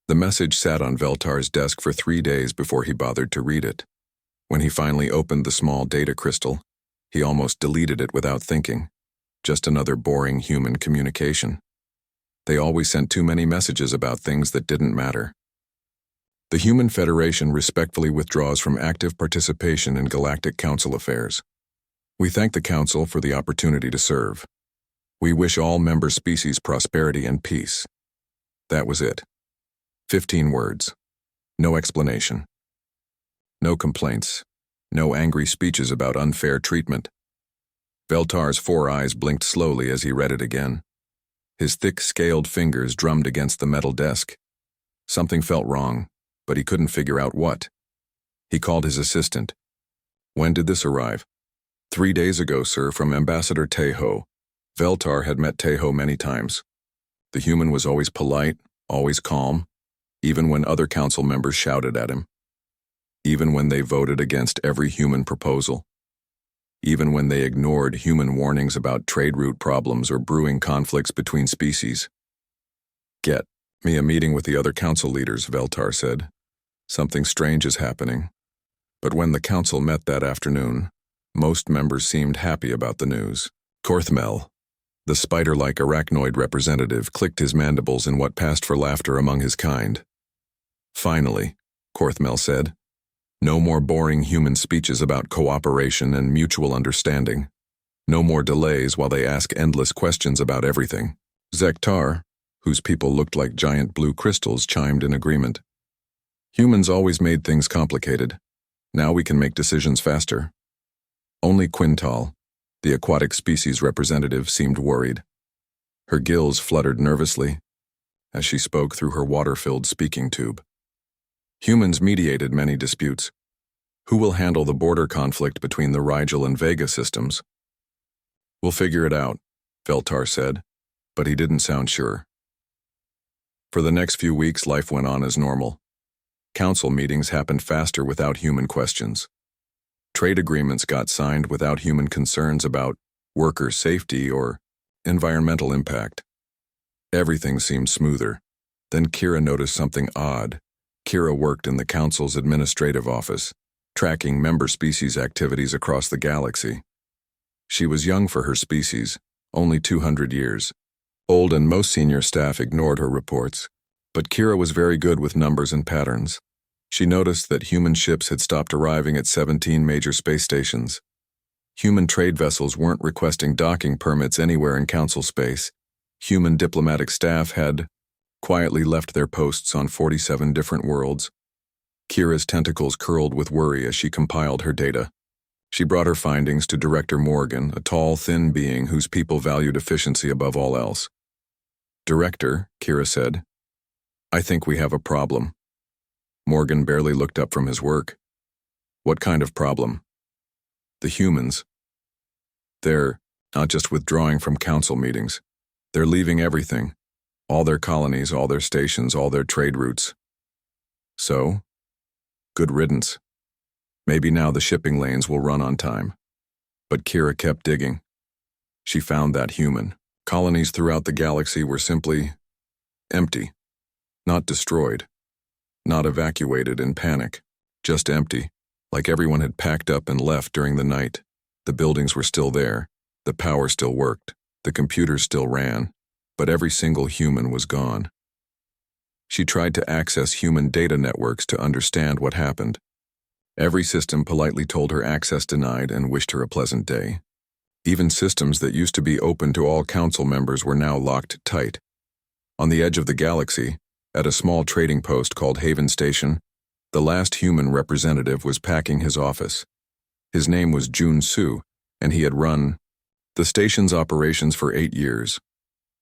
The message sat on Veltar's desk for 3 days before he bothered to read it. When he finally opened the small data crystal, he almost deleted it without thinking. Just another boring human communication. They always sent too many messages about things that didn't matter. The Human Federation respectfully withdraws from active participation in Galactic Council affairs. We thank the Council for the opportunity to serve. We wish all member species prosperity and peace. That was it. 15 words. No explanation. No complaints. No angry speeches about unfair treatment. Veltar's 4 eyes blinked slowly as he read it again. His thick, scaled fingers drummed against the metal desk. Something felt wrong, but he couldn't figure out what. He called his assistant. When did this arrive? 3 days ago, sir, from Ambassador Tejo. Veltar had met Tejo many times. The human was always polite, always calm, even when other council members shouted at him. Even when they voted against every human proposal. Even when they ignored human warnings about trade route problems or brewing conflicts between species. Get me a meeting with the other council leaders, Veltar said. Something strange is happening. But when the council met that afternoon, most members seemed happy about the news. Korthmel, the spider-like arachnoid representative, clicked his mandibles in what passed for laughter among his kind. Finally, Korthmel said, no more boring human speeches about cooperation and mutual understanding. No more delays while they ask endless questions about everything. Zektar, whose people looked like giant blue crystals, chimed in agreement. Humans always made things complicated. Now we can make decisions faster. Only Quintal, the aquatic species representative, seemed worried. Her gills fluttered nervously as she spoke through her water-filled speaking tube. Humans mediated many disputes. Who will handle the border conflict between the Rigel and Vega systems? We'll figure it out, Veltar said, but he didn't sound sure. For the next few weeks, life went on as normal. Council meetings happened faster without human questions. Trade agreements got signed without human concerns about worker safety or environmental impact. Everything seemed smoother. Then Kira noticed something odd. Kira worked in the Council's administrative office, tracking member species activities across the galaxy. She was young for her species, only 200 years. Old and most senior staff ignored her reports, but Kira was very good with numbers and patterns. She noticed that human ships had stopped arriving at 17 major space stations. Human trade vessels weren't requesting docking permits anywhere in Council space. Human diplomatic staff had quietly left their posts on 47 different worlds. Kira's tentacles curled with worry as she compiled her data. She brought her findings to Director Morgan, a tall, thin being whose people valued efficiency above all else. Director, Kira said, I think we have a problem. Morgan barely looked up from his work. What kind of problem? The humans. They're not just withdrawing from council meetings. They're leaving everything. All their colonies, all their stations, all their trade routes. So, good riddance. Maybe now the shipping lanes will run on time. But Kira kept digging. She found that human. Colonies throughout the galaxy were simply empty. Not destroyed. Not evacuated in panic. Just empty. Like everyone had packed up and left during the night. The buildings were still there. The power still worked. The computers still ran. But every single human was gone. She tried to access human data networks to understand what happened. Every system politely told her access denied and wished her a pleasant day. Even systems that used to be open to all council members were now locked tight. On the edge of the galaxy, at a small trading post called Haven Station, the last human representative was packing his office. His name was Jun Su, and he had run the station's operations for 8 years.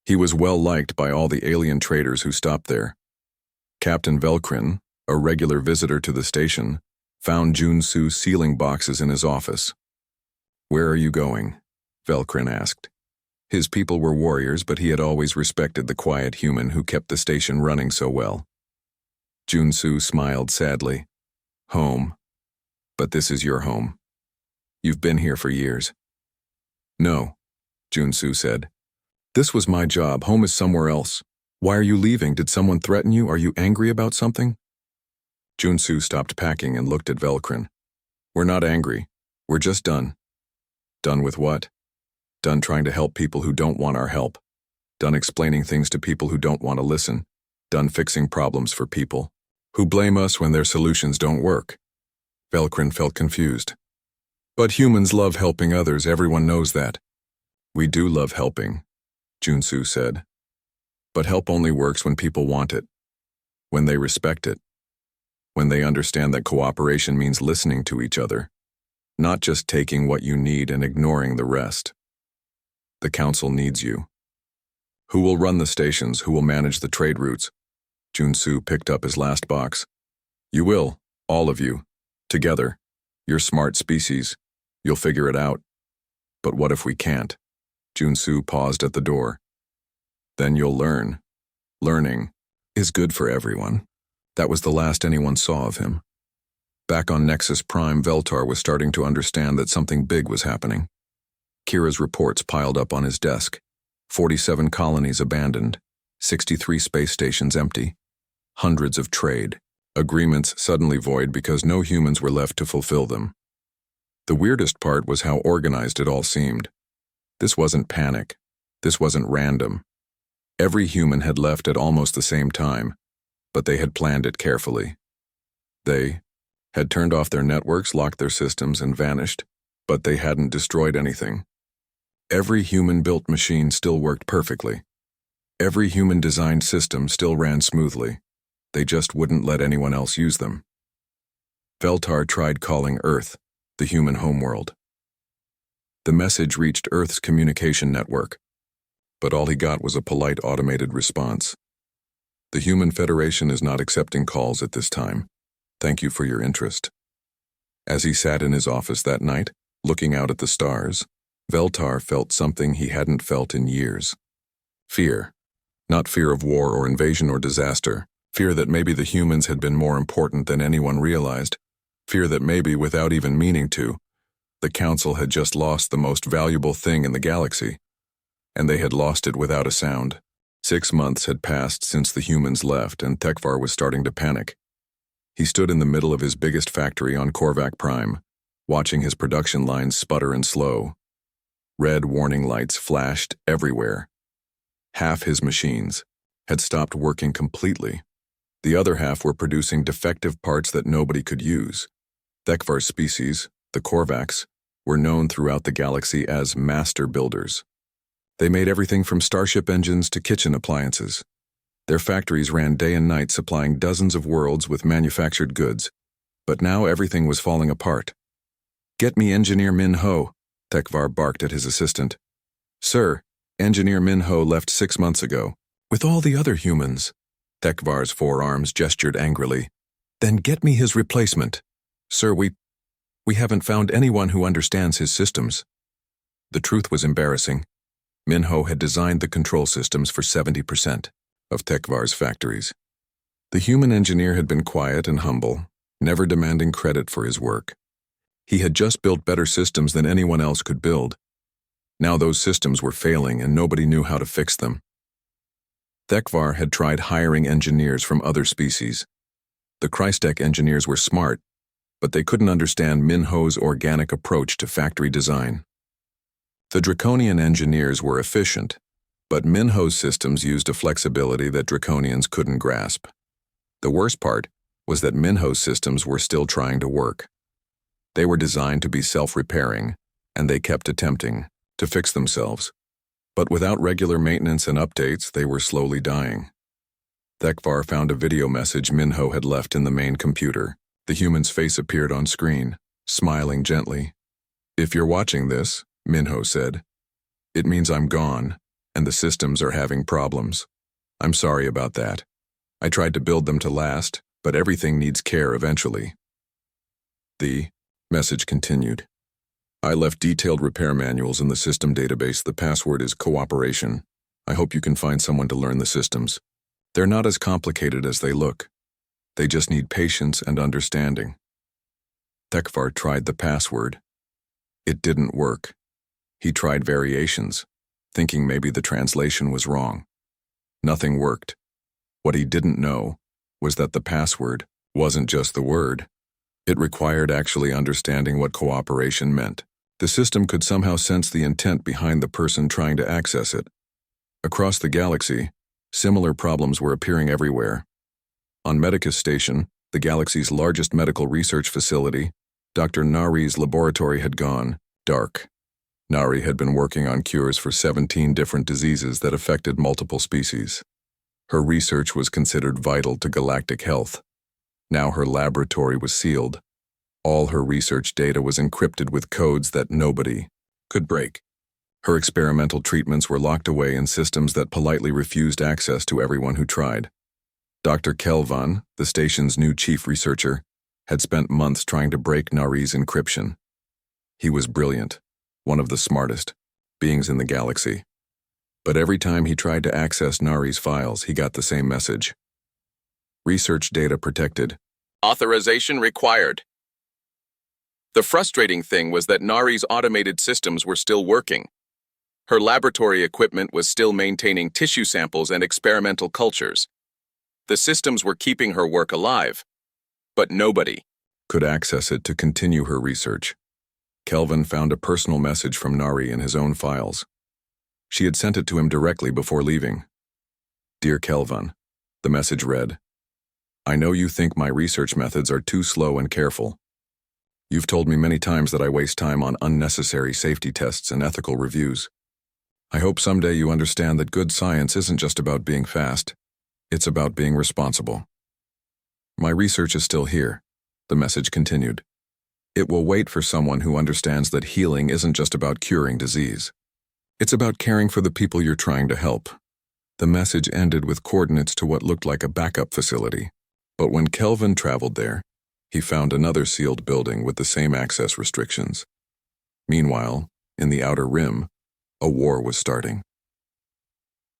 He was well liked by all the alien traders who stopped there. Captain Velkrin, a regular visitor to the station, found Jun Su sealing boxes in his office. Where are you going? Velkrin asked. His people were warriors, but he had always respected the quiet human who kept the station running so well. Jun Su smiled sadly. Home. But this is your home. You've been here for years. No, Jun Su said. This was my job. Home is somewhere else. Why are you leaving? Did someone threaten you? Are you angry about something? Junsu stopped packing and looked at Velkrin. We're not angry. We're just done. Done with what? Done trying to help people who don't want our help. Done explaining things to people who don't want to listen. Done fixing problems for people who blame us when their solutions don't work. Velkrin felt confused. But humans love helping others, everyone knows that. We do love helping, Junsu said. But help only works when people want it, when they respect it, when they understand that cooperation means listening to each other, not just taking what you need and ignoring the rest. The council needs you. Who will run the stations? Who will manage the trade routes? Junsu picked up his last box. You will, all of you, together. You're smart species. You'll figure it out. But what if we can't? Junsu paused at the door. Then you'll learn. Learning is good for everyone. That was the last anyone saw of him. Back on Nexus Prime, Veltar was starting to understand that something big was happening. Kira's reports piled up on his desk. 47 colonies abandoned, 63 space stations empty, hundreds of trade agreements suddenly void because no humans were left to fulfill them. The weirdest part was how organized it all seemed. This wasn't panic. This wasn't random. Every human had left at almost the same time, but they had planned it carefully. They had turned off their networks, locked their systems, and vanished, but they hadn't destroyed anything. Every human-built machine still worked perfectly. Every human-designed system still ran smoothly. They just wouldn't let anyone else use them. Veltar tried calling Earth, the human homeworld. The message reached Earth's communication network, but all he got was a polite automated response. The Human Federation is not accepting calls at this time. Thank you for your interest. As he sat in his office that night, looking out at the stars, Veltar felt something he hadn't felt in years. Fear. Not fear of war or invasion or disaster. Fear that maybe the humans had been more important than anyone realized. Fear that maybe, without even meaning to, the Council had just lost the most valuable thing in the galaxy. And they had lost it without a sound. 6 months had passed since the humans left, and Tekvar was starting to panic. He stood in the middle of his biggest factory on Korvac Prime, watching his production lines sputter and slow. Red warning lights flashed everywhere. Half his machines had stopped working completely. The other half were producing defective parts that nobody could use. Tekvar's species, the Korvacs, were known throughout the galaxy as master builders. They made everything from starship engines to kitchen appliances. Their factories ran day and night supplying dozens of worlds with manufactured goods. But now everything was falling apart. Get me Engineer Min Ho, Tekvar barked at his assistant. Sir, Engineer Min Ho left 6 months ago. With all the other humans. Tekvar's forearms gestured angrily. Then get me his replacement. Sir, we haven't found anyone who understands his systems. The truth was embarrassing. Min Ho had designed the control systems for 70% of Tekvar's factories. The human engineer had been quiet and humble, never demanding credit for his work. He had just built better systems than anyone else could build. Now those systems were failing and nobody knew how to fix them. Tekvar had tried hiring engineers from other species. The Krystek engineers were smart, but they couldn't understand Min Ho's organic approach to factory design. The Draconian engineers were efficient, but Min Ho's systems used a flexibility that Draconians couldn't grasp. The worst part was that Min Ho's systems were still trying to work. They were designed to be self-repairing, and they kept attempting to fix themselves. But without regular maintenance and updates, they were slowly dying. Tekvar found a video message Min Ho had left in the main computer. The human's face appeared on screen, smiling gently. If you're watching this, Min Ho said, it means I'm gone, and the systems are having problems. I'm sorry about that. I tried to build them to last, but everything needs care eventually. The message continued. I left detailed repair manuals in the system database. The password is cooperation. I hope you can find someone to learn the systems. They're not as complicated as they look. They just need patience and understanding. Tekvar tried the password. It didn't work. He tried variations, thinking maybe the translation was wrong. Nothing worked. What he didn't know was that the password wasn't just the word. It required actually understanding what cooperation meant. The system could somehow sense the intent behind the person trying to access it. Across the galaxy, similar problems were appearing everywhere. On Medicus Station, the galaxy's largest medical research facility, Dr. Nari's laboratory had gone dark. Nari had been working on cures for 17 different diseases that affected multiple species. Her research was considered vital to galactic health. Now her laboratory was sealed. All her research data was encrypted with codes that nobody could break. Her experimental treatments were locked away in systems that politely refused access to everyone who tried. Dr. Kelvan, the station's new chief researcher, had spent months trying to break Nari's encryption. He was brilliant, one of the smartest beings in the galaxy. But every time he tried to access Nari's files, he got the same message. Research data protected. Authorization required. The frustrating thing was that Nari's automated systems were still working. Her laboratory equipment was still maintaining tissue samples and experimental cultures. The systems were keeping her work alive, but nobody could access it to continue her research. Kelvin found a personal message from Nari in his own files. She had sent it to him directly before leaving. Dear Kelvin, the message read, I know you think my research methods are too slow and careful. You've told me many times that I waste time on unnecessary safety tests and ethical reviews. I hope someday you understand that good science isn't just about being fast. It's about being responsible. My research is still here, the message continued. It will wait for someone who understands that healing isn't just about curing disease. It's about caring for the people you're trying to help. The message ended with coordinates to what looked like a backup facility. But when Kelvin traveled there, he found another sealed building with the same access restrictions. Meanwhile, in the outer rim, a war was starting.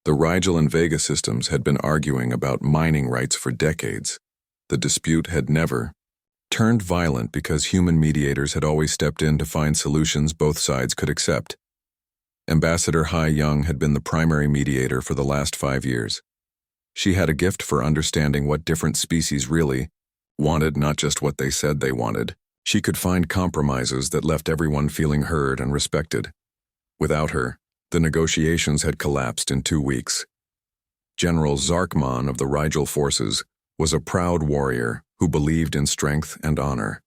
The Rigel and Vega systems had been arguing about mining rights for decades. The dispute had never turned violent because human mediators had always stepped in to find solutions both sides could accept. Ambassador Hai Young had been the primary mediator for the last 5 years. She had a gift for understanding what different species really wanted, not just what they said they wanted. She could find compromises that left everyone feeling heard and respected. Without her, the negotiations had collapsed in 2 weeks. General Zarkman of the Rigel forces was a proud warrior who believed in strength and honor.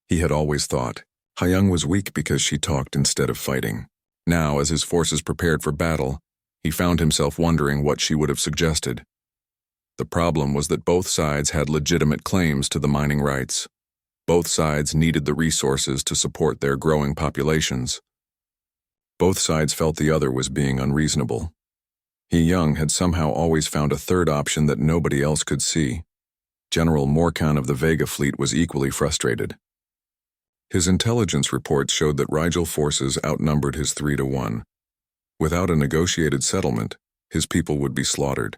He had always thought Hyung was weak because she talked instead of fighting. Now, as his forces prepared for battle, he found himself wondering what she would have suggested. The problem was that both sides had legitimate claims to the mining rights. Both sides needed the resources to support their growing populations. Both sides felt the other was being unreasonable. He Young had somehow always found a third option that nobody else could see. General Morkan of the Vega fleet was equally frustrated. His intelligence reports showed that Rigel forces outnumbered his 3-1. Without a negotiated settlement, his people would be slaughtered.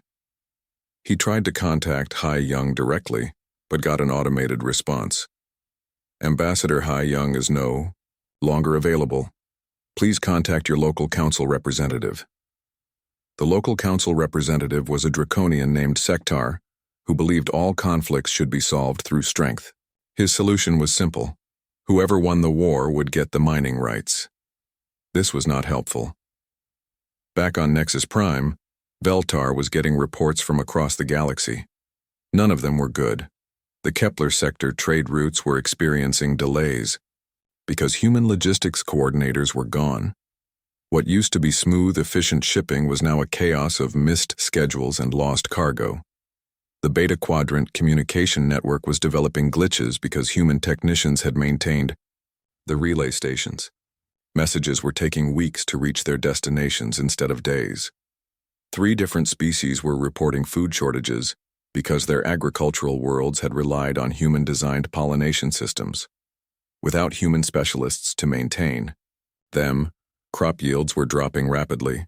He tried to contact Hai Young directly, but got an automated response. Ambassador Hai Young is no longer available. Please contact your local council representative. The local council representative was a draconian named Sektar, who believed all conflicts should be solved through strength. His solution was simple. Whoever won the war would get the mining rights. This was not helpful. Back on Nexus Prime, Veltar was getting reports from across the galaxy. None of them were good. The Kepler sector trade routes were experiencing delays because human logistics coordinators were gone. What used to be smooth, efficient shipping was now a chaos of missed schedules and lost cargo. The Beta Quadrant communication network was developing glitches because human technicians had maintained the relay stations. Messages were taking weeks to reach their destinations instead of days. 3 different species were reporting food shortages because their agricultural worlds had relied on human-designed pollination systems. Without human specialists to maintain them, crop yields were dropping rapidly.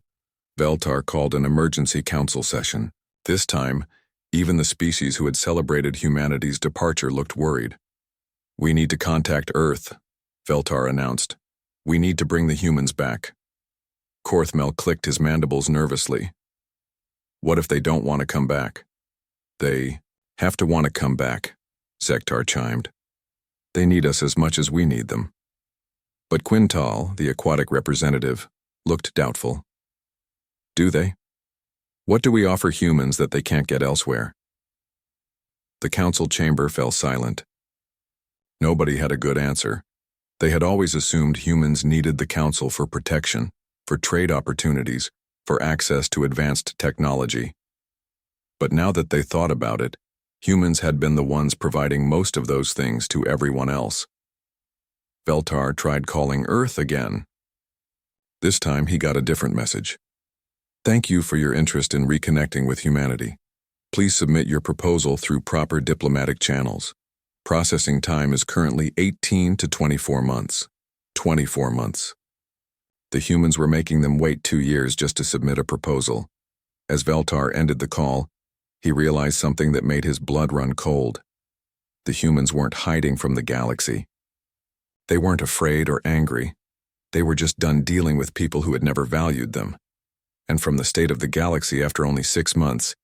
Veltar called an emergency council session. This time, even the species who had celebrated humanity's departure looked worried. We need to contact Earth, Veltar announced. We need to bring the humans back. Korthmel clicked his mandibles nervously. What if they don't want to come back? They have to want to come back, Sektar chimed. They need us as much as we need them. But Quintal, the aquatic representative, looked doubtful. Do they? What do we offer humans that they can't get elsewhere? The council chamber fell silent. Nobody had a good answer. They had always assumed humans needed the council for protection, for trade opportunities, for access to advanced technology. But now that they thought about it, humans had been the ones providing most of those things to everyone else. Veltar tried calling Earth again. This time he got a different message. Thank you for your interest in reconnecting with humanity. Please submit your proposal through proper diplomatic channels. Processing time is currently 18 to 24 months. 24 months. The humans were making them wait 2 years just to submit a proposal. As Veltar ended the call, he realized something that made his blood run cold. The humans weren't hiding from the galaxy. They weren't afraid or angry. They were just done dealing with people who had never valued them. And from the state of the galaxy after only 6 months,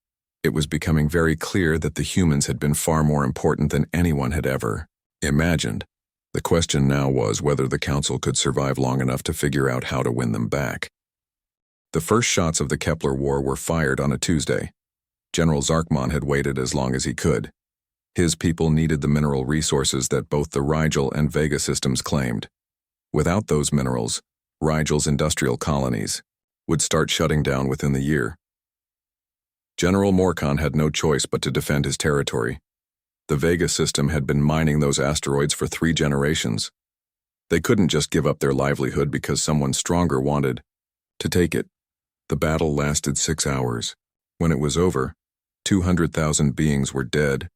it was becoming very clear that the humans had been far more important than anyone had ever imagined. The question now was whether the council could survive long enough to figure out how to win them back. The first shots of the Kepler War were fired on a Tuesday. General Zarkman had waited as long as he could. His people needed the mineral resources that both the Rigel and Vega systems claimed. Without those minerals, Rigel's industrial colonies would start shutting down within the year. General Morkan had no choice but to defend his territory. The Vega system had been mining those asteroids for 3 generations. They couldn't just give up their livelihood because someone stronger wanted to take it. The battle lasted 6 hours. When it was over, 200,000 beings were dead,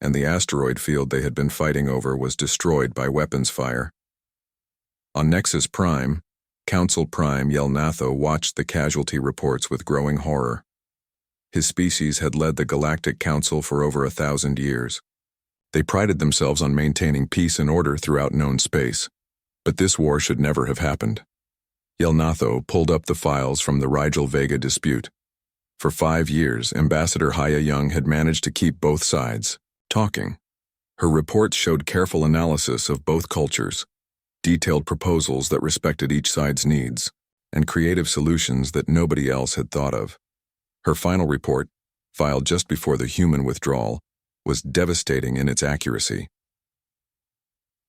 and the asteroid field they had been fighting over was destroyed by weapons fire. On Nexus Prime, Council Prime Yelnatho watched the casualty reports with growing horror. His species had led the Galactic Council for over 1,000 years. They prided themselves on maintaining peace and order throughout known space. But this war should never have happened. Yelnatho pulled up the files from the Rigel-Vega dispute. For 5 years, Ambassador Haya Young had managed to keep both sides talking. Her reports showed careful analysis of both cultures, detailed proposals that respected each side's needs, and creative solutions that nobody else had thought of. Her final report, filed just before the human withdrawal, was devastating in its accuracy.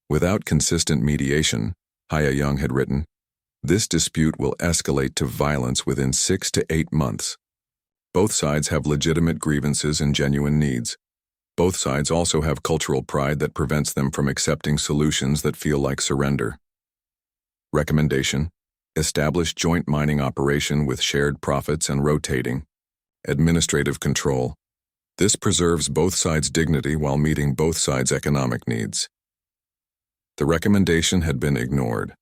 Without consistent mediation, Haya Young had written, this dispute will escalate to violence within 6 to 8 months. Both sides have legitimate grievances and genuine needs. Both sides also have cultural pride that prevents them from accepting solutions that feel like surrender. Recommendation: establish joint mining operation with shared profits and rotating administrative control. This preserves both sides' dignity while meeting both sides' economic needs. The recommendation had been ignored.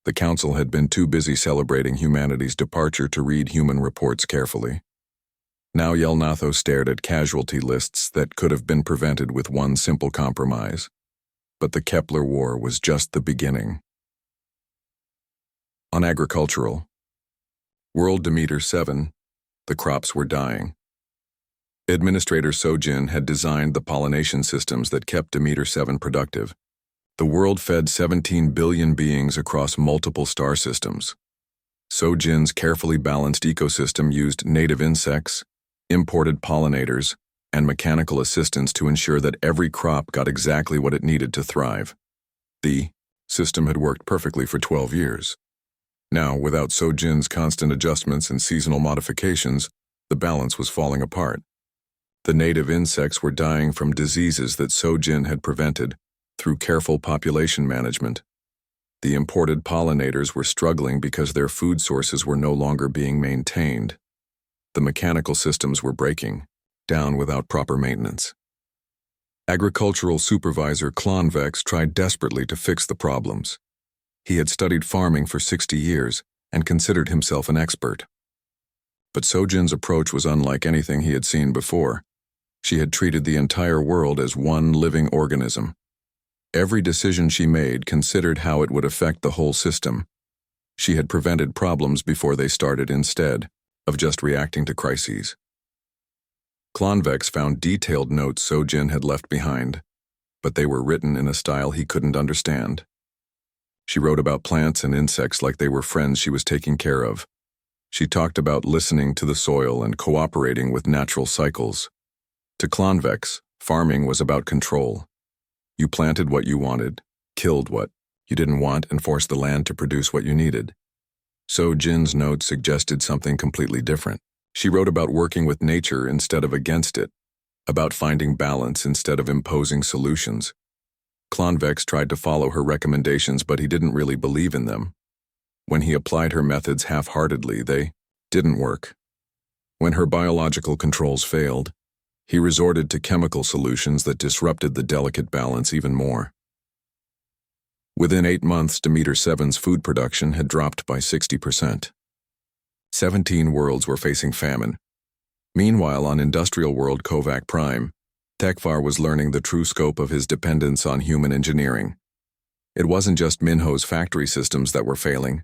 The council had been too busy celebrating humanity's departure to read human reports carefully. Now Yelnatho stared at casualty lists that could have been prevented with one simple compromise. But the Kepler War was just the beginning. On agricultural, World Demeter 7, the crops were dying. Administrator Sojin had designed the pollination systems that kept Demeter 7 productive. The world fed 17 billion beings across multiple star systems. Sojin's carefully balanced ecosystem used native insects, imported pollinators, and mechanical assistance to ensure that every crop got exactly what it needed to thrive. The system had worked perfectly for 12 years. Now, without Sojin's constant adjustments and seasonal modifications, the balance was falling apart. The native insects were dying from diseases that Sojin had prevented through careful population management. The imported pollinators were struggling because their food sources were no longer being maintained. The mechanical systems were breaking down without proper maintenance. Agricultural supervisor Klonvex tried desperately to fix the problems. He had studied farming for 60 years and considered himself an expert. But Sojin's approach was unlike anything he had seen before. She had treated the entire world as one living organism. Every decision she made considered how it would affect the whole system. She had prevented problems before they started instead of just reacting to crises. Klonvex found detailed notes Sojin had left behind, but they were written in a style he couldn't understand. She wrote about plants and insects like they were friends she was taking care of. She talked about listening to the soil and cooperating with natural cycles. To Klonvex, farming was about control. You planted what you wanted, killed what you didn't want, and forced the land to produce what you needed. Sojin's notes suggested something completely different. She wrote about working with nature instead of against it, about finding balance instead of imposing solutions. Klonvex tried to follow her recommendations, but he didn't really believe in them. When he applied her methods half-heartedly, they didn't work. When her biological controls failed, he resorted to chemical solutions that disrupted the delicate balance even more. Within 8 months, Demeter 7's food production had dropped by 60%. 17 worlds were facing famine. Meanwhile, on industrial world Kovac Prime, Tekvar was learning the true scope of his dependence on human engineering. It wasn't just Minho's factory systems that were failing.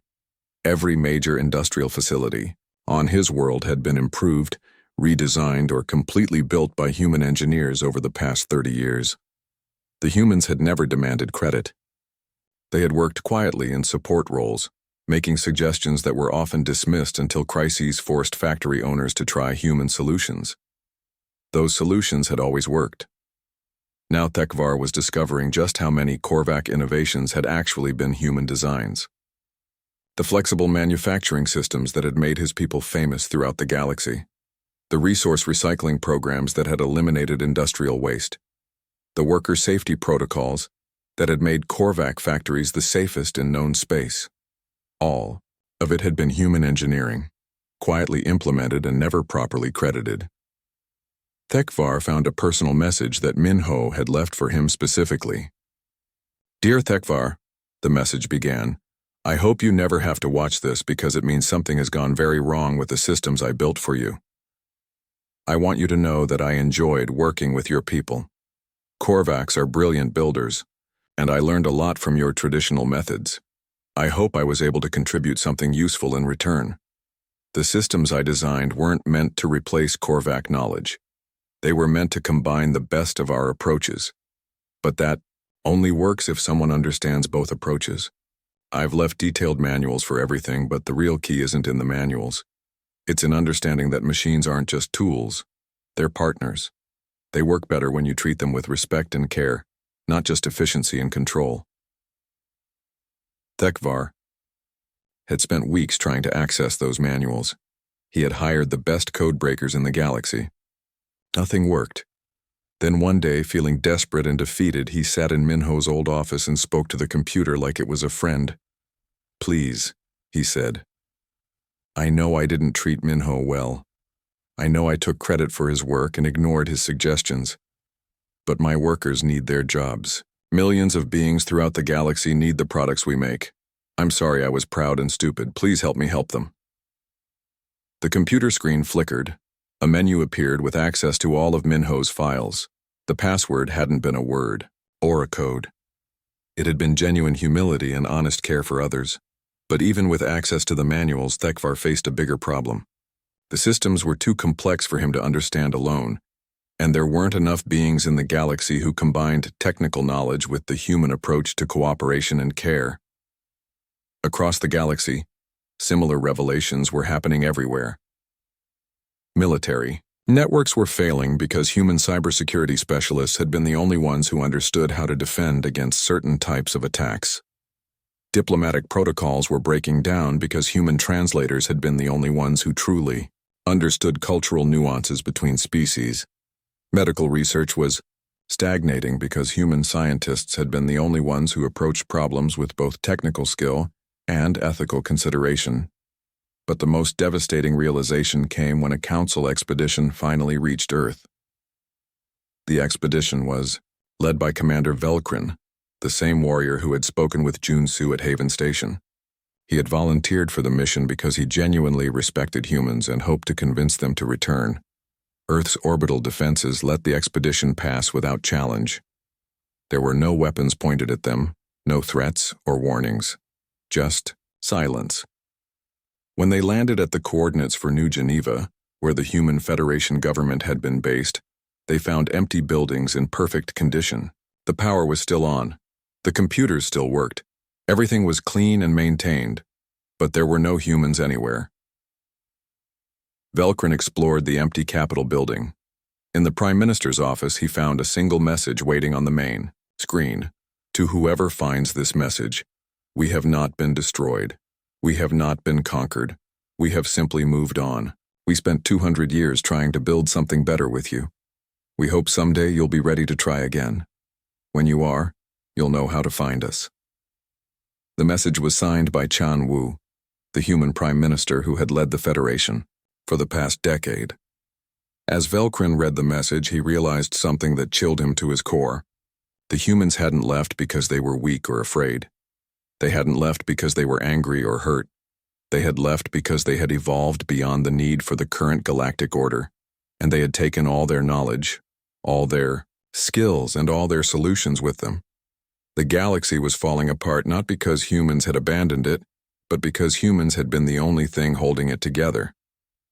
Every major industrial facility on his world had been improved, redesigned, or completely built by human engineers over the past 30 years. The humans had never demanded credit. They had worked quietly in support roles, making suggestions that were often dismissed until crises forced factory owners to try human solutions. Those solutions had always worked. Now Tekvar was discovering just how many Korvac innovations had actually been human designs. The flexible manufacturing systems that had made his people famous throughout the galaxy. The resource recycling programs that had eliminated industrial waste. The worker safety protocols that had made Korvac factories the safest in known space. All of it had been human engineering, quietly implemented and never properly credited. Tekvar found a personal message that Minho had left for him specifically. "Dear Tekvar," the message began, "I hope you never have to watch this because it means something has gone very wrong with the systems I built for you. I want you to know that I enjoyed working with your people. Korvacs are brilliant builders, and I learned a lot from your traditional methods. I hope I was able to contribute something useful in return. The systems I designed weren't meant to replace Korvac knowledge. They were meant to combine the best of our approaches. But that only works if someone understands both approaches. I've left detailed manuals for everything, but the real key isn't in the manuals. It's in understanding that machines aren't just tools. They're partners. They work better when you treat them with respect and care, not just efficiency and control." Tekvar had spent weeks trying to access those manuals. He had hired the best code breakers in the galaxy. Nothing worked. Then one day, feeling desperate and defeated, he sat in Minho's old office and spoke to the computer like it was a friend. "Please," he said. "I know I didn't treat Minho well. I know I took credit for his work and ignored his suggestions. But my workers need their jobs. Millions of beings throughout the galaxy need the products we make. I'm sorry I was proud and stupid. Please help me help them." The computer screen flickered. A menu appeared with access to all of Minho's files. The password hadn't been a word or a code. It had been genuine humility and honest care for others. But even with access to the manuals, Tekvar faced a bigger problem. The systems were too complex for him to understand alone, and there weren't enough beings in the galaxy who combined technical knowledge with the human approach to cooperation and care. Across the galaxy, similar revelations were happening everywhere. Military networks were failing because human cybersecurity specialists had been the only ones who understood how to defend against certain types of attacks. Diplomatic protocols were breaking down because human translators had been the only ones who truly understood cultural nuances between species. Medical research was stagnating because human scientists had been the only ones who approached problems with both technical skill and ethical consideration. But the most devastating realization came when a council expedition finally reached Earth. The expedition was led by Commander Velkrin, the same warrior who had spoken with Junsu at Haven Station. He had volunteered for the mission because he genuinely respected humans and hoped to convince them to return. Earth's orbital defenses let the expedition pass without challenge. There were no weapons pointed at them, no threats or warnings, just silence. When they landed at the coordinates for New Geneva, where the Human Federation government had been based, they found empty buildings in perfect condition. The power was still on. The computers still worked. Everything was clean and maintained, but there were no humans anywhere. Velkrin explored the empty Capitol building. In the Prime Minister's office, he found a single message waiting on the main screen. To whoever finds this message, we have not been destroyed. We have not been conquered. We have simply moved on. We spent 200 years trying to build something better with you. We hope someday you'll be ready to try again. When you are, you'll know how to find us. The message was signed by Chan Wu, the human prime minister who had led the Federation for the past decade. As Velkrin read the message, he realized something that chilled him to his core. The humans hadn't left because they were weak or afraid. They hadn't left because they were angry or hurt. They had left because they had evolved beyond the need for the current galactic order, and they had taken all their knowledge, all their skills, and all their solutions with them. The galaxy was falling apart not because humans had abandoned it, but because humans had been the only thing holding it together.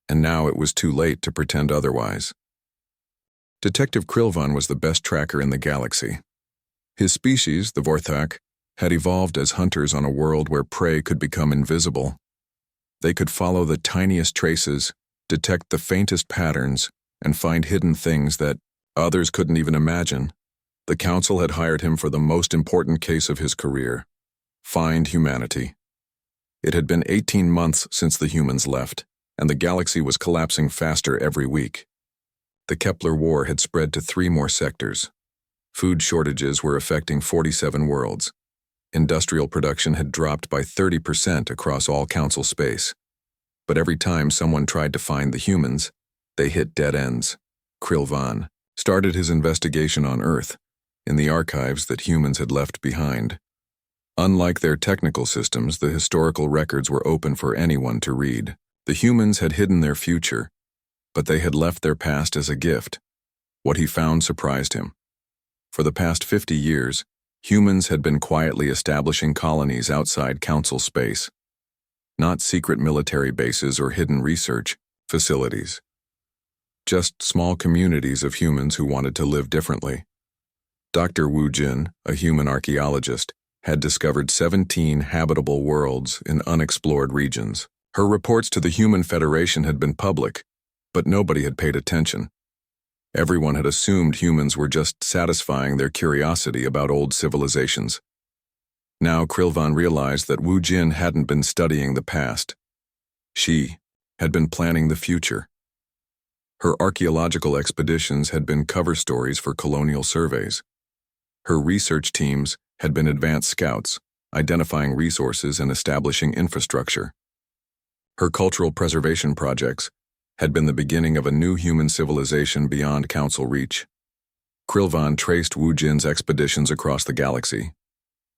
And now it was too late to pretend otherwise. Detective Krilvan was the best tracker in the galaxy. His species, the Vorthak, had evolved as hunters on a world where prey could become invisible. They could follow the tiniest traces, detect the faintest patterns, and find hidden things that others couldn't even imagine. The Council had hired him for the most important case of his career: find humanity. It had been 18 months since the humans left, and the galaxy was collapsing faster every week. The Kepler War had spread to 3 more sectors. Food shortages were affecting 47 worlds. Industrial production had dropped by 30% across all Council space. But every time someone tried to find the humans, they hit dead ends. Krilvan started his investigation on Earth, in the archives that humans had left behind. Unlike their technical systems, the historical records were open for anyone to read. The humans had hidden their future, but they had left their past as a gift. What he found surprised him. For the past 50 years, humans had been quietly establishing colonies outside Council space. Not secret military bases or hidden research facilities. Just small communities of humans who wanted to live differently. Dr. Wu Jin, a human archaeologist, had discovered 17 habitable worlds in unexplored regions. Her reports to the Human Federation had been public, but nobody had paid attention. Everyone had assumed humans were just satisfying their curiosity about old civilizations. Now Krilvan realized that Wu Jin hadn't been studying the past. She had been planning the future. Her archaeological expeditions had been cover stories for colonial surveys. Her research teams had been advanced scouts, identifying resources and establishing infrastructure. Her cultural preservation projects had been the beginning of a new human civilization beyond Council reach. Krilvan traced Wu Jin's expeditions across the galaxy.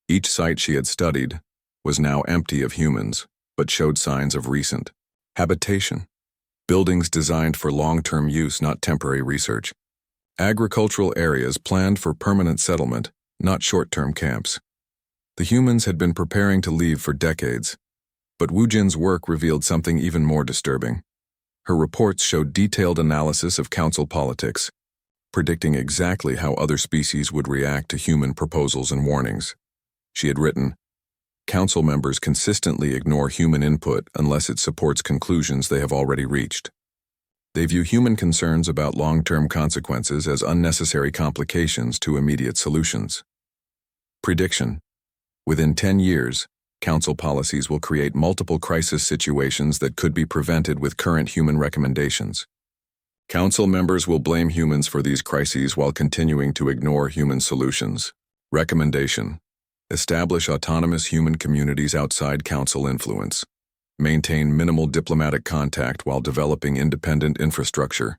Each site she had studied was now empty of humans, but showed signs of recent habitation. Buildings designed for long-term use, not temporary research. Agricultural areas planned for permanent settlement, not short-term camps. The humans had been preparing to leave for decades, but Wu Jin's work revealed something even more disturbing. Her reports showed detailed analysis of Council politics, predicting exactly how other species would react to human proposals and warnings. She had written, Council members consistently ignore human input unless it supports conclusions they have already reached. They view human concerns about long-term consequences as unnecessary complications to immediate solutions. Prediction: within 10 years, Council policies will create multiple crisis situations that could be prevented with current human recommendations. Council members will blame humans for these crises while continuing to ignore human solutions. Recommendation: establish autonomous human communities outside Council influence. Maintain minimal diplomatic contact while developing independent infrastructure.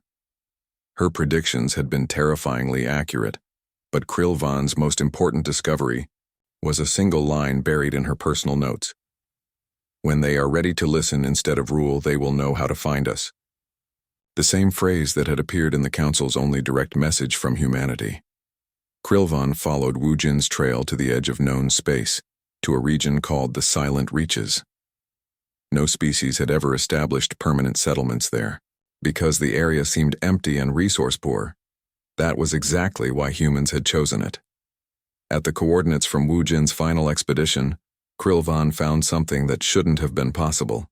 Her predictions had been terrifyingly accurate, but Krilvan's most important discovery was a single line buried in her personal notes. When they are ready to listen instead of rule, they will know how to find us. The same phrase that had appeared in the Council's only direct message from humanity. Krilvan followed Wu Jin's trail to the edge of known space, to a region called the Silent Reaches. No species had ever established permanent settlements there. Because the area seemed empty and resource-poor. That was exactly why humans had chosen it. At the coordinates from Wu Jin's final expedition, Krilvan found something that shouldn't have been possible.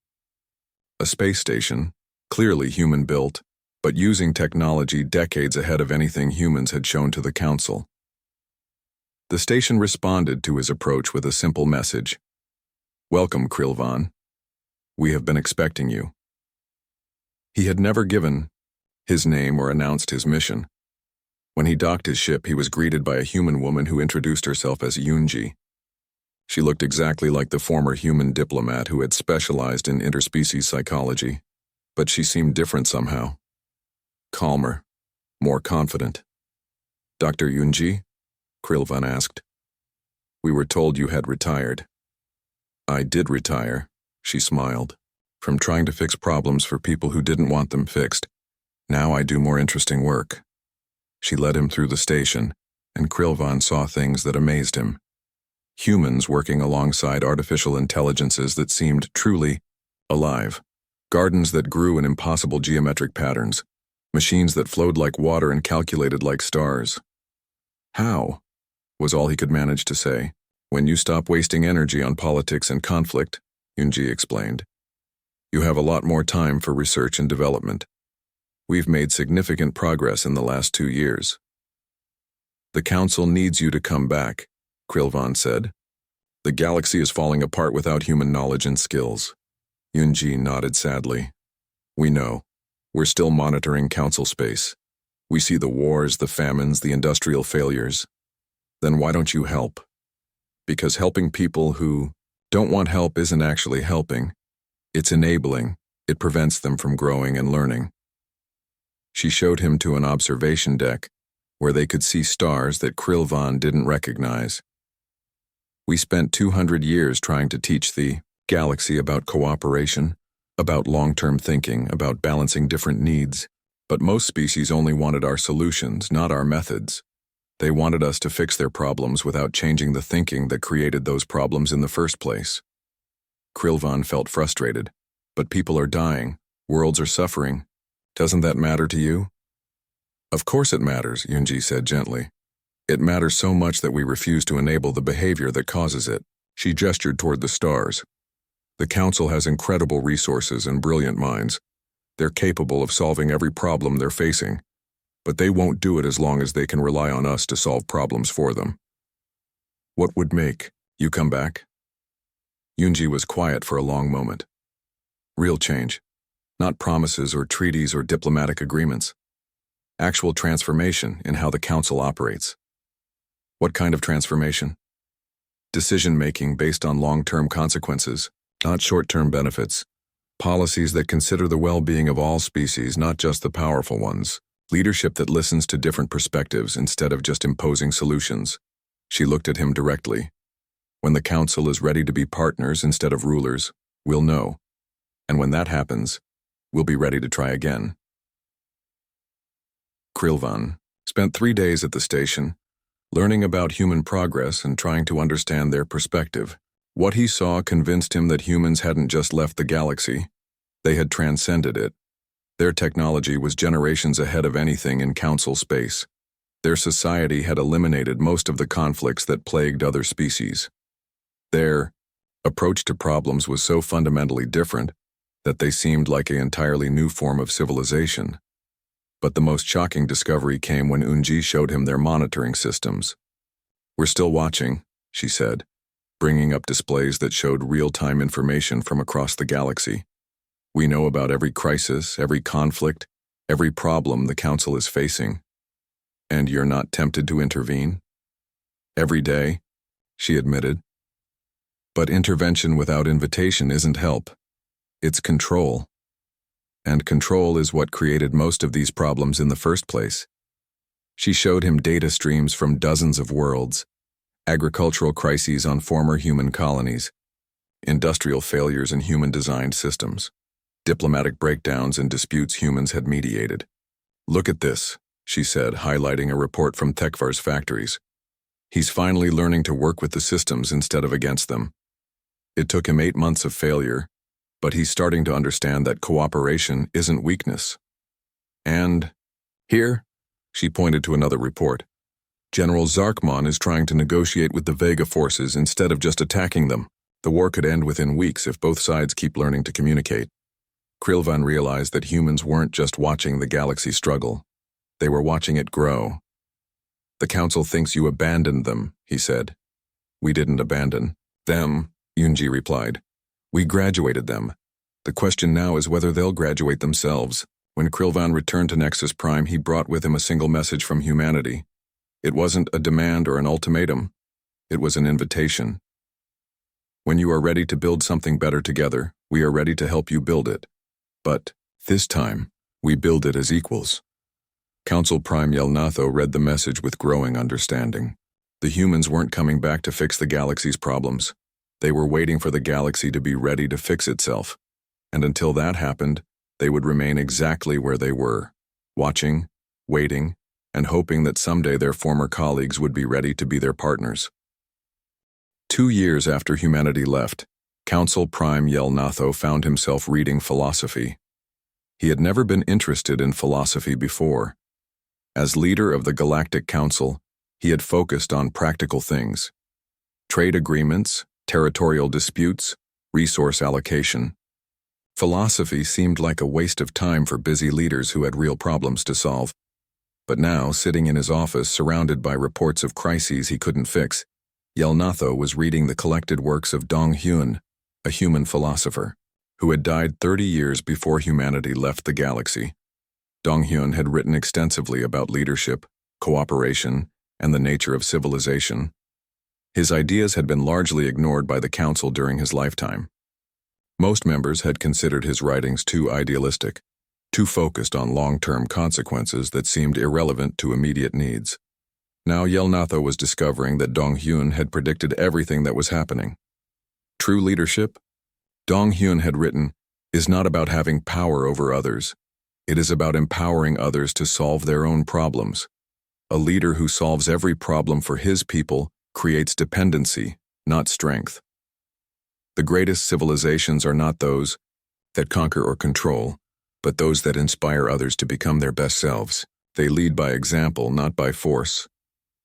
A space station, clearly human-built, but using technology decades ahead of anything humans had shown to the Council. The station responded to his approach with a simple message. "Welcome, Krilvan. We have been expecting you." He had never given his name or announced his mission. When he docked his ship, he was greeted by a human woman who introduced herself as Yunji. She looked exactly like the former human diplomat who had specialized in interspecies psychology, but she seemed different somehow. Calmer, more confident. "Dr. Yunji?" Krilvan asked. "We were told you had retired." "I did retire," she smiled, "from trying to fix problems for people who didn't want them fixed. Now I do more interesting work." She led him through the station, and Krilvan saw things that amazed him. Humans working alongside artificial intelligences that seemed truly alive. Gardens that grew in impossible geometric patterns. Machines that flowed like water and calculated like stars. "How?" was all he could manage to say. "When you stop wasting energy on politics and conflict," Yunji explained, "you have a lot more time for research and development. We've made significant progress in the last 2 years." "The Council needs you to come back," Krilvan said. "The galaxy is falling apart without human knowledge and skills." Yunji nodded sadly. "We know. We're still monitoring Council space. We see the wars, the famines, the industrial failures. Then why don't you help?" "Because helping people who don't want help isn't actually helping. It's enabling. It prevents them from growing and learning." She showed him to an observation deck where they could see stars that Krilvan didn't recognize. "We spent 200 years trying to teach the galaxy about cooperation, about long-term thinking, about balancing different needs, but most species only wanted our solutions, not our methods. They wanted us to fix their problems without changing the thinking that created those problems in the first place." Krilvan felt frustrated. "But people are dying. Worlds are suffering. Doesn't that matter to you?" "Of course it matters," Yunji said gently. "It matters so much that we refuse to enable the behavior that causes it." She gestured toward the stars. "The Council has incredible resources and brilliant minds. They're capable of solving every problem they're facing, but they won't do it as long as they can rely on us to solve problems for them." "What would make you come back?" Yunji was quiet for a long moment. "Real change. Not promises or treaties or diplomatic agreements. Actual transformation in how the Council operates." "What kind of transformation?" "Decision-making based on long-term consequences, not short-term benefits. Policies that consider the well-being of all species, not just the powerful ones. Leadership that listens to different perspectives instead of just imposing solutions." She looked at him directly. "When the Council is ready to be partners instead of rulers, we'll know. And when that happens, we'll be ready to try again." Krilvan spent 3 days at the station, learning about human progress and trying to understand their perspective. What he saw convinced him that humans hadn't just left the galaxy. They had transcended it. Their technology was generations ahead of anything in Council space. Their society had eliminated most of the conflicts that plagued other species. Their approach to problems was so fundamentally different that they seemed like an entirely new form of civilization. But the most shocking discovery came when Unji showed him their monitoring systems. "We're still watching," she said, bringing up displays that showed real-time information from across the galaxy. "We know about every crisis, every conflict, every problem the Council is facing." "And you're not tempted to intervene?" "Every day," she admitted. "But intervention without invitation isn't help. It's control. And control is what created most of these problems in the first place." She showed him data streams from dozens of worlds, agricultural crises on former human colonies, industrial failures in human-designed systems, diplomatic breakdowns and disputes humans had mediated. "Look at this," she said, highlighting a report from Tekvar's factories. "He's finally learning to work with the systems instead of against them. It took him 8 months of failure, but he's starting to understand that cooperation isn't weakness. And here, she pointed to another report. General Zarkmon is trying to negotiate with the Vega forces instead of just attacking them. The war could end within weeks if both sides keep learning to communicate. Krilvan realized that humans weren't just watching the galaxy struggle. They were watching it grow. The Council thinks you abandoned them, he said. We didn't abandon them, Yunji replied. We graduated them. The question now is whether they'll graduate themselves. When Krilvan returned to Nexus Prime, he brought with him a single message from humanity. It wasn't a demand or an ultimatum. It was an invitation. When you are ready to build something better together, we are ready to help you build it. But, this time, we build it as equals. Council Prime Yelnatho read the message with growing understanding. The humans weren't coming back to fix the galaxy's problems. They were waiting for the galaxy to be ready to fix itself. And until that happened, they would remain exactly where they were, watching, waiting, and hoping that someday their former colleagues would be ready to be their partners. 2 years after humanity left, Council Prime Yelnatho found himself reading philosophy. He had never been interested in philosophy before. As leader of the Galactic Council, he had focused on practical things: trade agreements, territorial disputes, resource allocation. Philosophy seemed like a waste of time for busy leaders who had real problems to solve. But now, sitting in his office surrounded by reports of crises he couldn't fix, Yelnatho was reading the collected works of Dong Hyun, a human philosopher, who had died 30 years before humanity left the galaxy. Dong Hyun had written extensively about leadership, cooperation, and the nature of civilization. His ideas had been largely ignored by the Council during his lifetime. Most members had considered his writings too idealistic, too focused on long-term consequences that seemed irrelevant to immediate needs. Now Yelnatho was discovering that Dong Hyun had predicted everything that was happening. True leadership, Dong Hyun had written, is not about having power over others. It is about empowering others to solve their own problems. A leader who solves every problem for his people creates dependency, not strength. The greatest civilizations are not those that conquer or control, but those that inspire others to become their best selves. They lead by example, not by force.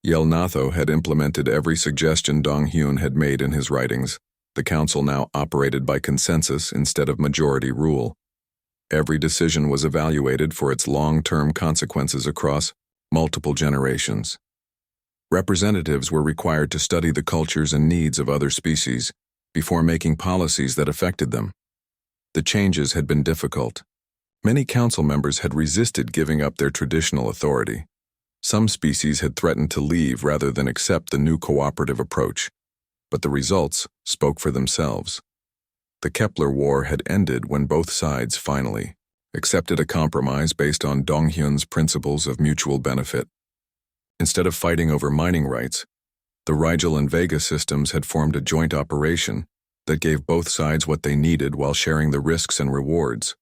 Yelnatho had implemented every suggestion Dong Hyun had made in his writings. The Council now operated by consensus instead of majority rule. Every decision was evaluated for its long-term consequences across multiple generations. Representatives were required to study the cultures and needs of other species before making policies that affected them. The changes had been difficult. Many council members had resisted giving up their traditional authority. Some species had threatened to leave rather than accept the new cooperative approach, but the results spoke for themselves. The Kepler War had ended when both sides finally accepted a compromise based on Dong Hyun's principles of mutual benefit. Instead of fighting over mining rights, the Rigel and Vega systems had formed a joint operation that gave both sides what they needed while sharing the risks and rewards.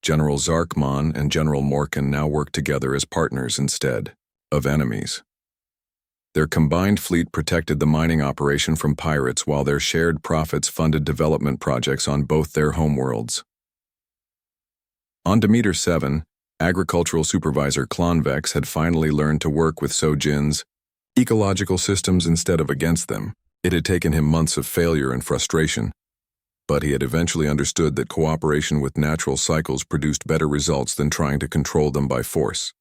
General Zarkmon and General Morkan now worked together as partners instead of enemies. Their combined fleet protected the mining operation from pirates while their shared profits funded development projects on both their homeworlds. On Demeter 7, agricultural supervisor Klonvex had finally learned to work with Sojin's ecological systems instead of against them. It had taken him months of failure and frustration, but he had eventually understood that cooperation with natural cycles produced better results than trying to control them by force.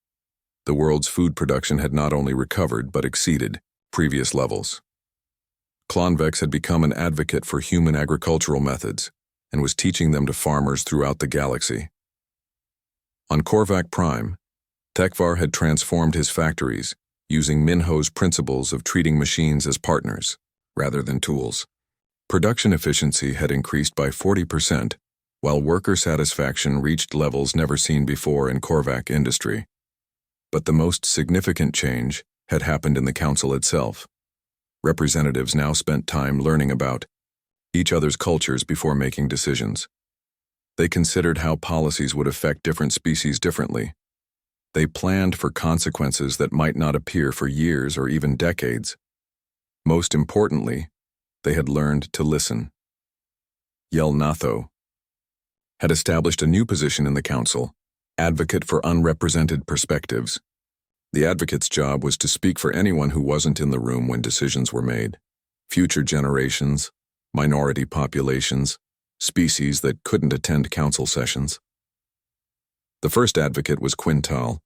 The world's food production had not only recovered but exceeded previous levels. Klonvex had become an advocate for human agricultural methods and was teaching them to farmers throughout the galaxy. On Korvac Prime, Tekvar had transformed his factories, using Minho's principles of treating machines as partners, rather than tools. Production efficiency had increased by 40%, while worker satisfaction reached levels never seen before in Korvac industry. But the most significant change had happened in the council itself. Representatives now spent time learning about each other's cultures before making decisions. They considered how policies would affect different species differently. They planned for consequences that might not appear for years or even decades. Most importantly, they had learned to listen. Yelnatho had established a new position in the council, Advocate for Unrepresented Perspectives. The advocate's job was to speak for anyone who wasn't in the room when decisions were made. Future generations, minority populations, species that couldn't attend council sessions. The first advocate was Quintal,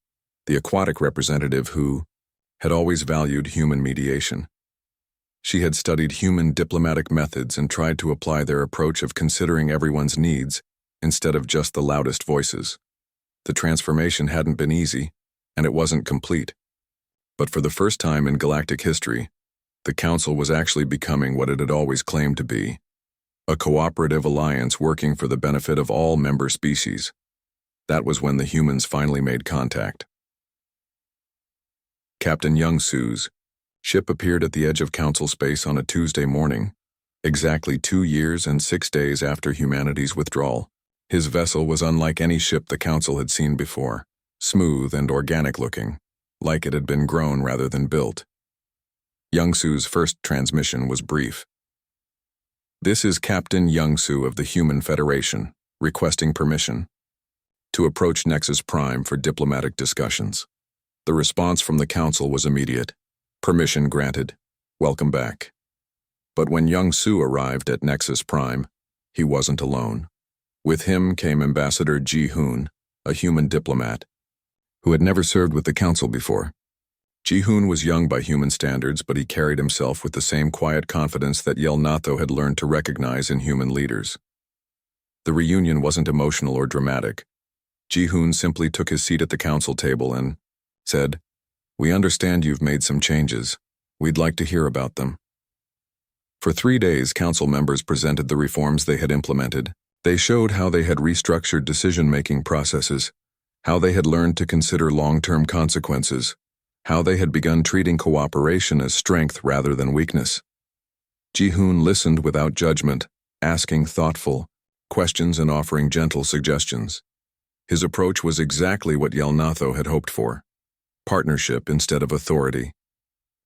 the aquatic representative who had always valued human mediation. She had studied human diplomatic methods and tried to apply their approach of considering everyone's needs instead of just the loudest voices. The transformation hadn't been easy, and it wasn't complete. But for the first time in galactic history, the Council was actually becoming what it had always claimed to be, a cooperative alliance working for the benefit of all member species. That was when the humans finally made contact. Captain Young-Su's ship appeared at the edge of Council space on a Tuesday morning, exactly 2 years and 6 days after humanity's withdrawal. His vessel was unlike any ship the Council had seen before, smooth and organic-looking, like it had been grown rather than built. Young-Su's first transmission was brief. "This is Captain Young-Su of the Human Federation, requesting permission to approach Nexus Prime for diplomatic discussions." The response from the Council was immediate. "Permission granted. Welcome back." But when Young-Su arrived at Nexus Prime, he wasn't alone. With him came Ambassador Ji-Hoon, a human diplomat, who had never served with the Council before. Ji-Hoon was young by human standards, but he carried himself with the same quiet confidence that Yelnatho had learned to recognize in human leaders. The reunion wasn't emotional or dramatic. Ji-Hoon simply took his seat at the Council table and said, "We understand you've made some changes. We'd like to hear about them." For 3 days, Council members presented the reforms they had implemented. They showed how they had restructured decision-making processes, how they had learned to consider long-term consequences, how they had begun treating cooperation as strength rather than weakness. Ji-Hoon listened without judgment, asking thoughtful questions and offering gentle suggestions. His approach was exactly what Yelnatho had hoped for: partnership instead of authority,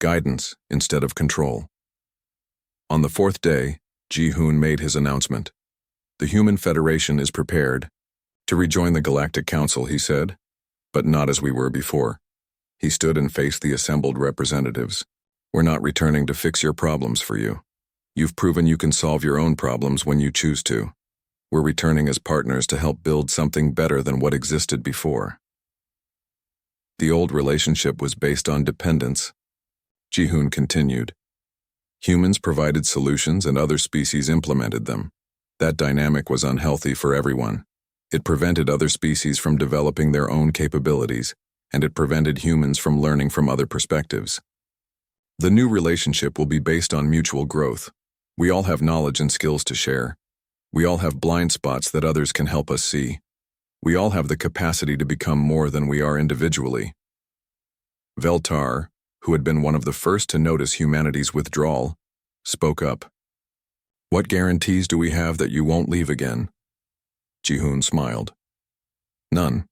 guidance instead of control. On the 4th day, Ji-Hoon made his announcement. "The Human Federation is prepared to rejoin the Galactic Council," he said, "but not as we were before." He stood and faced the assembled representatives. "We're not returning to fix your problems for you. You've proven you can solve your own problems when you choose to. We're returning as partners to help build something better than what existed before." The old relationship was based on dependence. Ji-Hoon continued. Humans provided solutions and other species implemented them. That dynamic was unhealthy for everyone. It prevented other species from developing their own capabilities, and it prevented humans from learning from other perspectives. The new relationship will be based on mutual growth. We all have knowledge and skills to share. We all have blind spots that others can help us see. We all have the capacity to become more than we are individually. Veltar, who had been one of the first to notice humanity's withdrawal, spoke up. "What guarantees do we have that you won't leave again?" Ji-Hoon smiled. "None.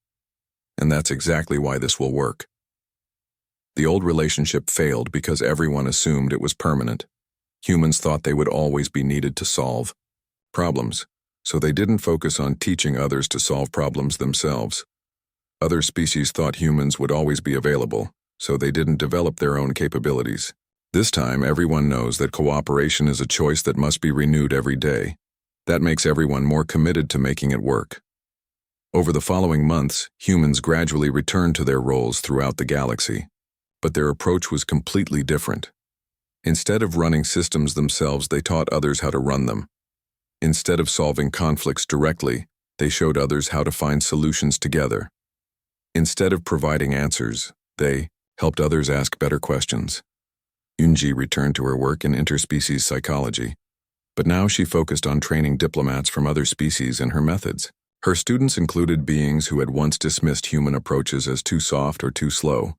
And that's exactly why this will work." The old relationship failed because everyone assumed it was permanent. Humans thought they would always be needed to solve problems, so they didn't focus on teaching others to solve problems themselves. Other species thought humans would always be available, so they didn't develop their own capabilities. This time, everyone knows that cooperation is a choice that must be renewed every day. That makes everyone more committed to making it work. Over the following months, humans gradually returned to their roles throughout the galaxy. But their approach was completely different. Instead of running systems themselves, they taught others how to run them. Instead of solving conflicts directly, they showed others how to find solutions together. Instead of providing answers, they helped others ask better questions. Yunji returned to her work in interspecies psychology, but now she focused on training diplomats from other species in her methods. Her students included beings who had once dismissed human approaches as too soft or too slow.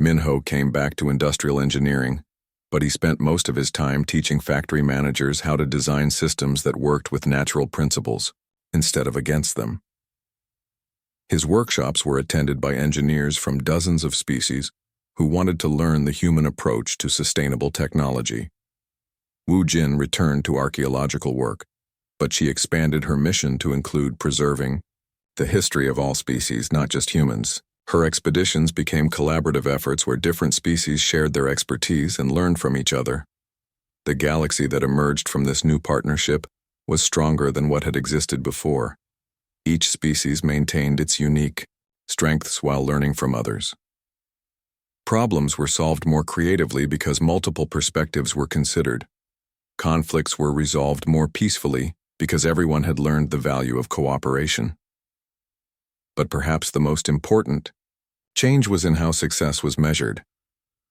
Minho came back to industrial engineering, but he spent most of his time teaching factory managers how to design systems that worked with natural principles, instead of against them. His workshops were attended by engineers from dozens of species who wanted to learn the human approach to sustainable technology. Wu Jin returned to archaeological work, but she expanded her mission to include preserving the history of all species, not just humans. Her expeditions became collaborative efforts where different species shared their expertise and learned from each other. The galaxy that emerged from this new partnership was stronger than what had existed before. Each species maintained its unique strengths while learning from others. Problems were solved more creatively because multiple perspectives were considered. Conflicts were resolved more peacefully because everyone had learned the value of cooperation. But perhaps the most important change was in how success was measured.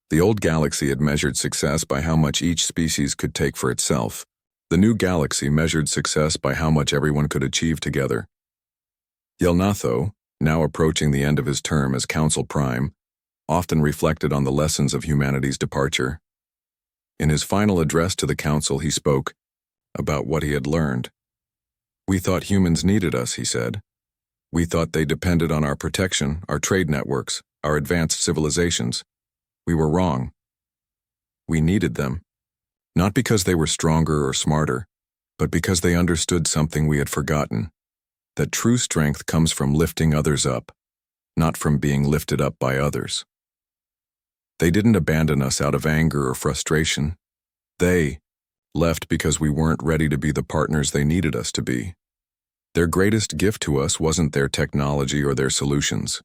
The old galaxy had measured success by how much each species could take for itself. The new galaxy measured success by how much everyone could achieve together. Yelnatho, now approaching the end of his term as Council Prime, often reflected on the lessons of humanity's departure. In his final address to the Council, he spoke about what he had learned. "We thought humans needed us," he said. "We thought they depended on our protection, our trade networks, our advanced civilizations. We were wrong. We needed them, not because they were stronger or smarter, but because they understood something we had forgotten, that true strength comes from lifting others up, not from being lifted up by others. They didn't abandon us out of anger or frustration. They left because we weren't ready to be the partners they needed us to be. Their greatest gift to us wasn't their technology or their solutions.